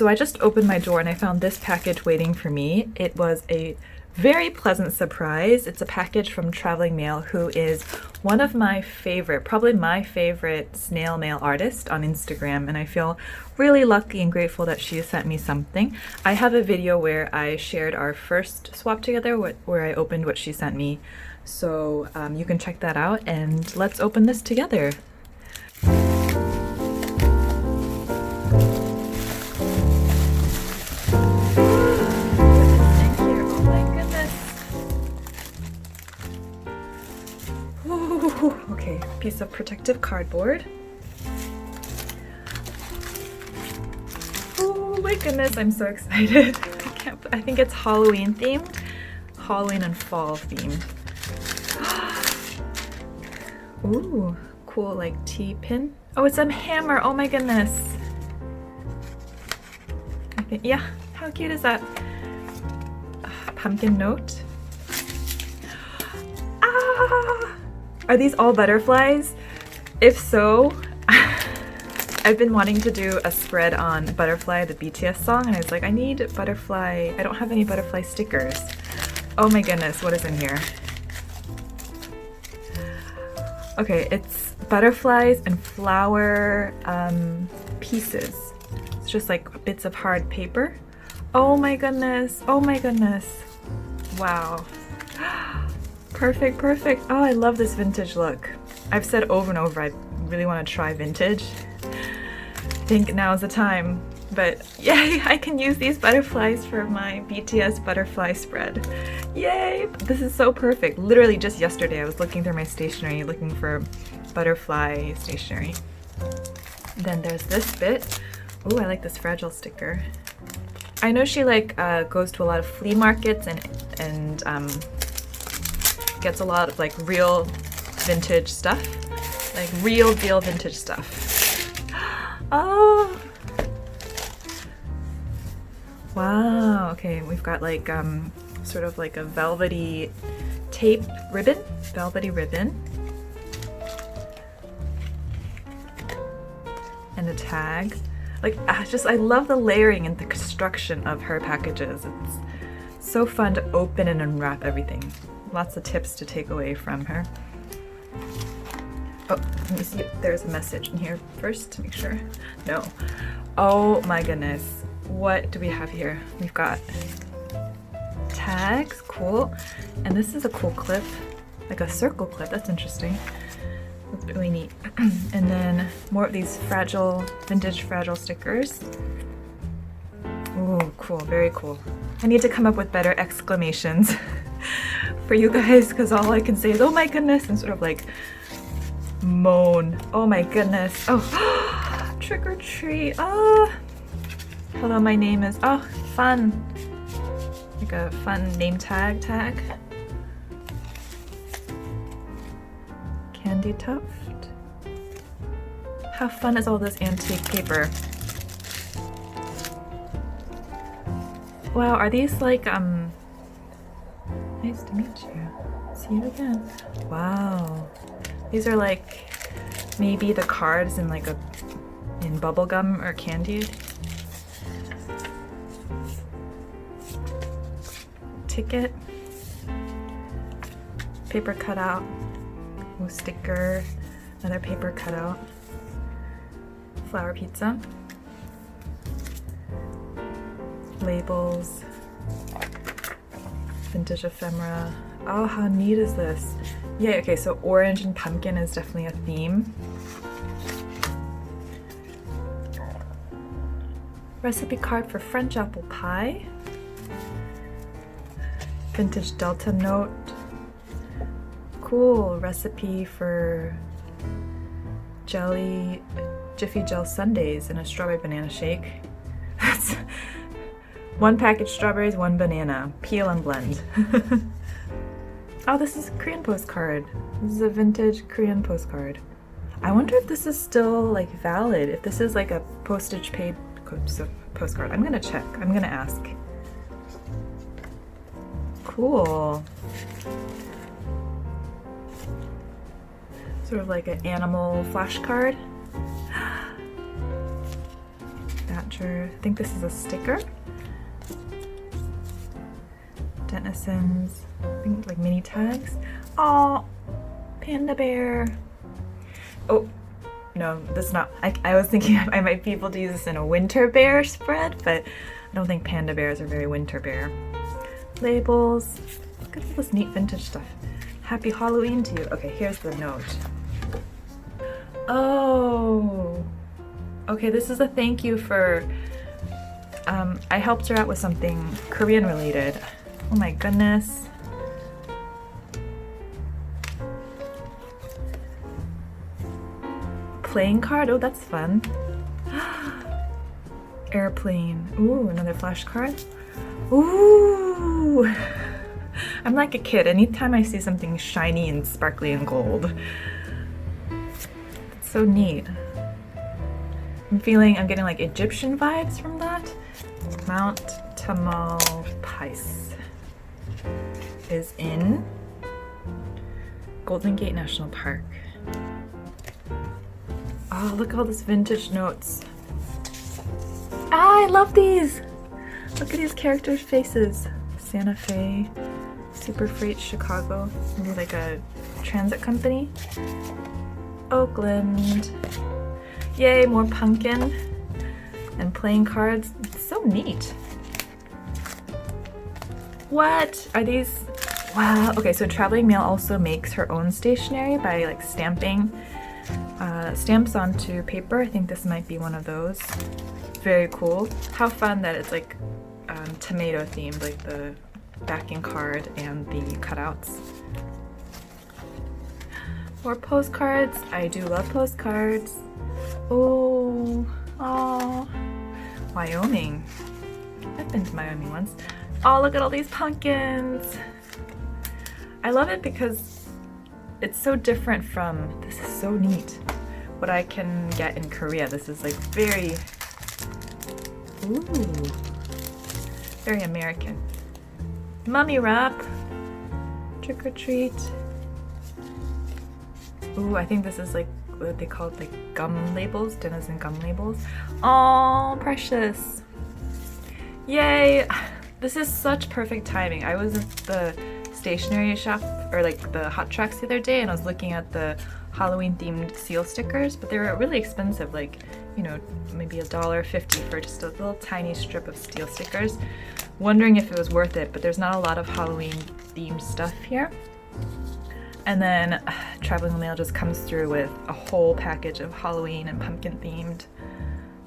So I just opened my door and I found this package waiting for me. It was a very pleasant surprise. It's a package from Traveling Mail, who is one of my favorite, probably my favorite snail mail artist on Instagram, and I feel really lucky and grateful that she sent me something. I have a video where I shared our first swap together, where I opened what she sent me, so you can check that out, and let's open this together. Okay, piece of protective cardboard. Oh my goodness, I'm so excited. I think it's Halloween themed. Halloween and fall themed. Ooh, cool, like T-pin. Oh, it's a hammer. Oh my goodness. I think, yeah, how cute is that? Pumpkin note. Are these all butterflies? If so, I've been wanting to do a spread on Butterfly, the BTS song, and I was like, I need butterfly. I don't have any butterfly stickers. Oh my goodness, what is in here? Okay, it's butterflies and flower pieces. It's just like bits of hard paper. Oh my goodness, oh my goodness. Wow. Perfect, perfect. Oh, I love this vintage look. I've said over and over I really want to try vintage. I think now's the time. But yay, I can use these butterflies for my BTS butterfly spread. Yay! This is so perfect. Literally just yesterday I was looking through my stationery looking for butterfly stationery. Then there's this bit. Oh, I like this fragile sticker. I know she goes to a lot of flea markets and gets a lot of like real vintage stuff, like real deal vintage stuff. Oh, wow. Okay, we've got like sort of like a velvety tape ribbon, and a tag. Like, I love the layering and the construction of her packages. It's so fun to open and unwrap everything. Lots of tips to take away from her. Oh, let me see if there's a message in here first to make sure. No. Oh my goodness. What do we have here? We've got tags, cool. And this is a cool clip, like a circle clip. That's interesting. That's really neat. And then more of these vintage fragile stickers. Ooh, cool, very cool. I need to come up with better exclamations for you guys, because all I can say is, oh my goodness, and sort of like moan. Oh my goodness. Oh, trick or treat. Oh, hello, my name is, oh, fun. Like a fun name tag. Candy tuft. How fun is all this antique paper? Wow, are these like, nice to meet you. See you again. Wow. These are like maybe the cards in like in bubblegum or candy. Ticket. Paper cutout. Ooh, sticker. Another paper cutout. Flower pizza. Labels. Vintage ephemera. Oh, how neat is this? Yay, okay, so orange and pumpkin is definitely a theme. Recipe card for French apple pie. Vintage Delta note. Cool recipe for Jiffy Gel sundaes and a strawberry banana shake. That's one package strawberries, one banana. Peel and blend. Oh, this is a Korean postcard. This is a vintage Korean postcard. I wonder if this is still like valid, if this is like a postage paid postcard. I'm gonna check. I'm gonna ask. Cool. Sort of like an animal flashcard. That not sure. I think this is a sticker. Denizens, I think like mini tags. Oh, panda bear. Oh, no, that's not. I was thinking I might be able to use this in a winter bear spread, but I don't think panda bears are very winter bear. Labels. Look at all this neat vintage stuff. Happy Halloween to you. Okay, here's the note. Oh, okay, this is a thank you for, I helped her out with something Korean related. Oh my goodness. Playing card, oh that's fun. Airplane, ooh, another flashcard. Ooh, I'm like a kid, anytime I see something shiny and sparkly and gold. It's so neat. I'm getting like Egyptian vibes from that. Mount Tamalpais is in Golden Gate National Park. Oh, look at all this vintage notes. Ah, I love these! Look at these characters' faces. Santa Fe, Super Freight Chicago, maybe like a transit company. Oakland. Yay, more pumpkin and playing cards. It's so neat. What are these? Wow. Okay, so Traveling Mail also makes her own stationery by like stamping stamps onto paper. I think this might be one of those. Very cool. How fun that it's like tomato themed, like the backing card and the cutouts. More postcards. I do love postcards. Oh, Wyoming. I've been to Wyoming once. Oh, look at all these pumpkins. I love it because it's so different from, this is so neat, what I can get in Korea. This is like very, ooh, very American. Mummy wrap, trick or treat. Ooh, I think this is like what they call it, like gum labels, Denizen gum labels. Oh, precious. Yay. This is such perfect timing. I was at the stationery shop, or like the Hot Tracks the other day, and I was looking at the Halloween themed seal stickers, but they were really expensive, like, you know, maybe $1.50 for just a little tiny strip of steel stickers. Wondering if it was worth it, but there's not a lot of Halloween themed stuff here. And then Traveling Mail just comes through with a whole package of Halloween and pumpkin themed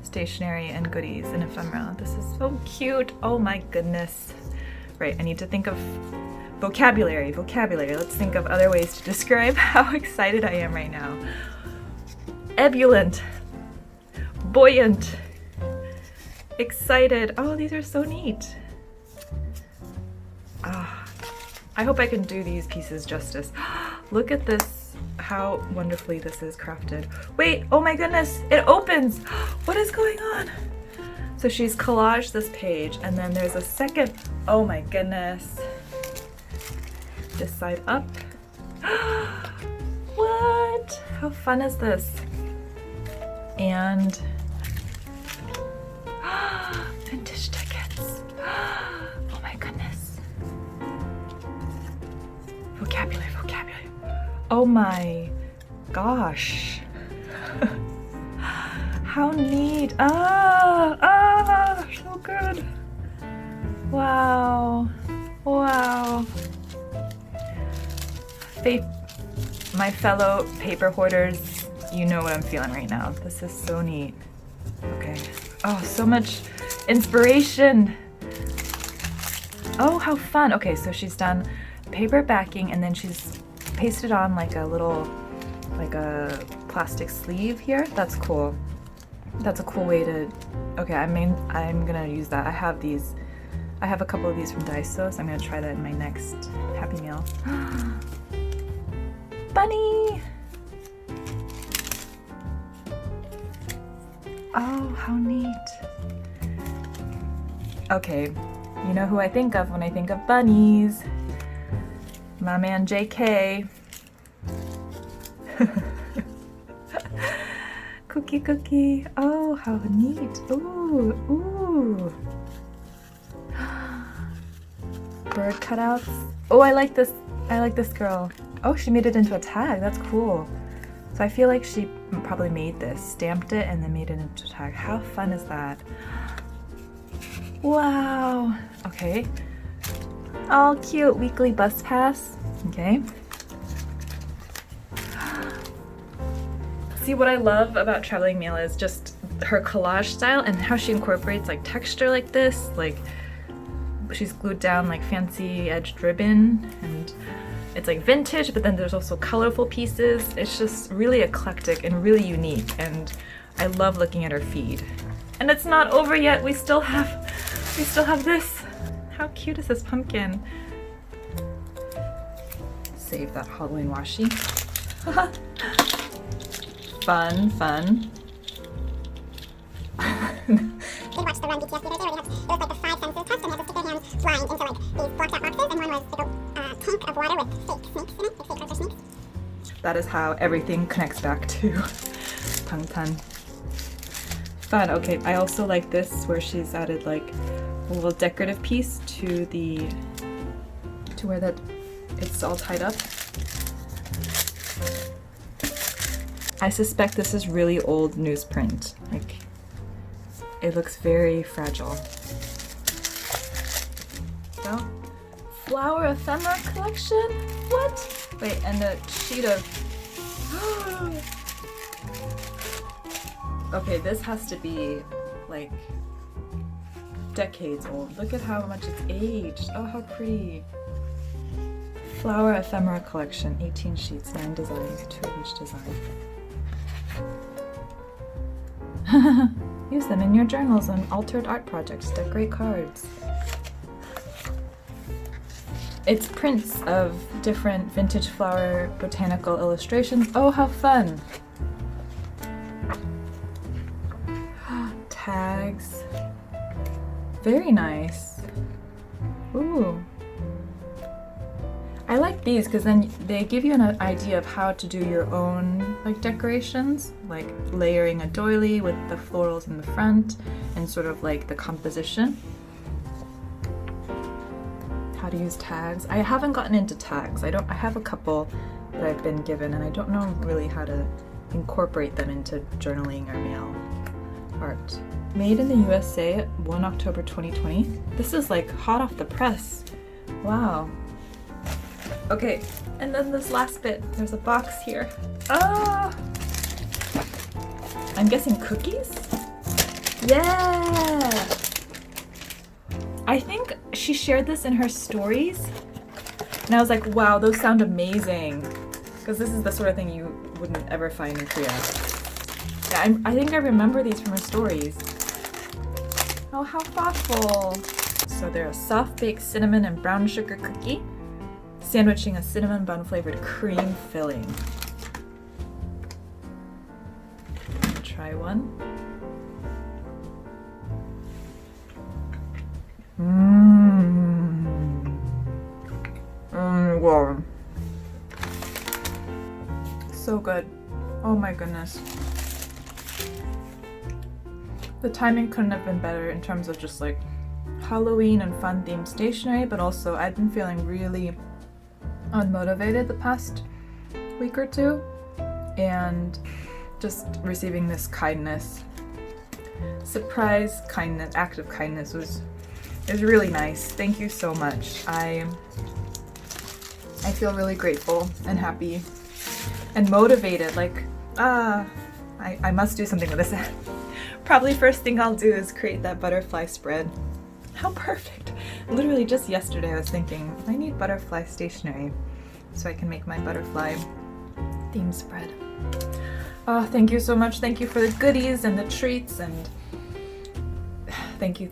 stationery and goodies and ephemera. This is so cute. Oh my goodness. Right, I need to think of vocabulary. Let's think of other ways to describe how excited I am right now. Ebullient, buoyant, excited. Oh, these are so neat. I hope I can do these pieces justice. Look at this, how wonderfully this is crafted. Wait, oh my goodness, it opens. What is going on? So she's collaged this page, and then there's a second, oh my goodness. This side up. What? How fun is this? And vintage tickets. Oh my goodness. Vocabulary. Oh my gosh. How neat. So good. Wow. My fellow paper hoarders, you know what I'm feeling right now. This is so neat. Okay. Oh, so much inspiration. Oh, how fun. Okay, so she's done paper backing, and then she's pasted on like a little, like a plastic sleeve here. That's cool. That's a cool way to, okay, I'm gonna use that. I have these, I have a couple of these from Daiso, so I'm gonna try that in my next Happy Meal. Bunny! Oh, how neat. Okay, you know who I think of when I think of bunnies. My man JK. cookie. Oh, how neat. Ooh. Bird cutouts. Oh, I like this girl. Oh, she made it into a tag. That's cool. So I feel like she probably made this, stamped it, and then made it into a tag. How fun is that? Wow. Okay. Oh, cute. Weekly bus pass. Okay. See, what I love about traveling mail is just her collage style and how she incorporates like texture like this. Like she's glued down like fancy edged ribbon, and it's like vintage, but then there's also colorful pieces. It's just really eclectic and really unique, and I love looking at her feed. And it's not over yet. We still have this. How cute is this pumpkin? Save that Halloween washi. Fun. We watched the Run BTS the other day where it was like the 5 senses test, and had to stick their hands blind into like these blocked out boxes, and one was like a tank of water with fake snakes in it, like fake rubber snakes. That is how everything connects back to Bangtan. Fun. Okay, I also like this where she's added like a little decorative piece to where that it's all tied up. I suspect this is really old newsprint. Like, it looks very fragile. So, flower ephemera collection? What? Wait, and a sheet of... Okay, this has to be like decades old. Look at how much it's aged. Oh, how pretty. Flower ephemera collection, 18 sheets, 9 designs, 2 of each design. Use them in your journals and altered art projects. Decorate cards. It's prints of different vintage flower botanical illustrations. Oh, how fun! Tags. Very nice. Ooh. I like these because then they give you an idea of how to do your own like decorations, like layering a doily with the florals in the front and sort of like the composition. How to use tags. I haven't gotten into tags. I have a couple that I've been given, and I don't know really how to incorporate them into journaling or mail art. Made in the USA, 1 October 2020. This is like hot off the press. Wow. Okay, and then this last bit, there's a box here. Ah! I'm guessing cookies? Yeah! I think she shared this in her stories, and I was like, wow, those sound amazing. Because this is the sort of thing you wouldn't ever find in Korea. Yeah, I think I remember these from her stories. Oh, how thoughtful. So they're a soft-baked cinnamon and brown sugar cookie, sandwiching a cinnamon bun flavored cream filling. Try one. Wow. So good. Oh my goodness. The timing couldn't have been better in terms of just like Halloween and fun themed stationery, but also I've been feeling really unmotivated the past week or two, and just receiving this kindness, surprise kindness, act of kindness was really nice. Thank you so much. I feel really grateful and happy and motivated. Like, I must do something with this. Probably first thing I'll do is create that butterfly spread. How perfect! Literally just yesterday I was thinking, I need butterfly stationery so I can make my butterfly theme spread. Oh, thank you so much. Thank you for the goodies and the treats, and thank you.